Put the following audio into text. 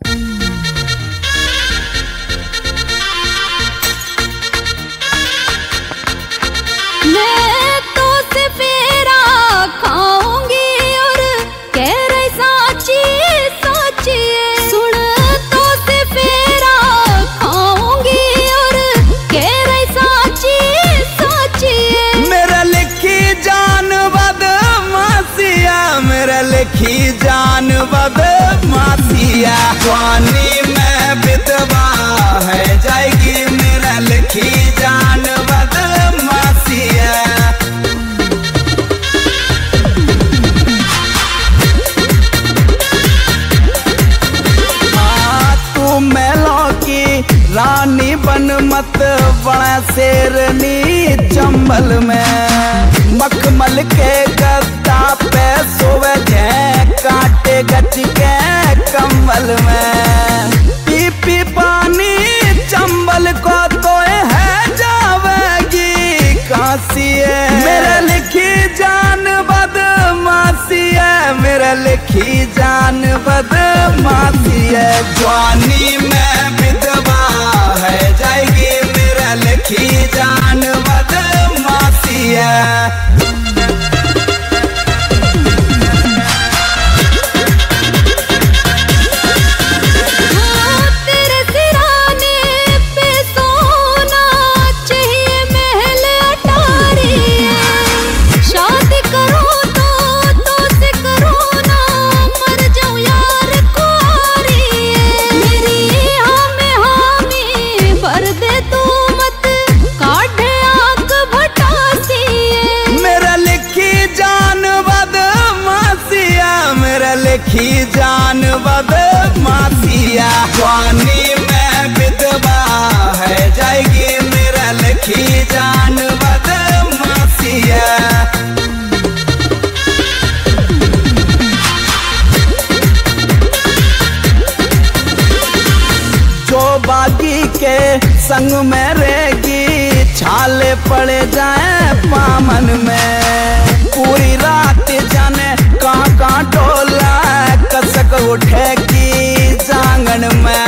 मैं तो से फेरा खाऊंगी और कह रही साची साची, सुन तो से फेरा खाऊंगी और कह रही साची साची। मेरा लिखी जान बदमाशिया, मेरा लिखी जान बदमाशिया, जवानी में विधवा है जाएगी, मेरा लिखी जान बदमाशिया। तू मेलों की रानी बन मत बड़ा शेरनी चंबल में, मखमल के गद्दा पे सोवे काटे गच के कम्बल में। पी पी पानी चंबल को तो है जावेगी काशी है, मेरा लिखी जान बदमाशी है, मेरा लिखी जान बदमाशी है, जवानी में विधवा है जाएगी, मेरा लिखी जान बदमाशी है। लिखी जान बदमाशिया, जवानी में विधवा है जाएगी, मेरा लिखी जान बदमाशिया। जो बागी के संग में रहेगी, छाले पड़े जाए पामन में, पूरी रात जाने कहाँ कहाँ डोला कसक उठेगी जांगन में।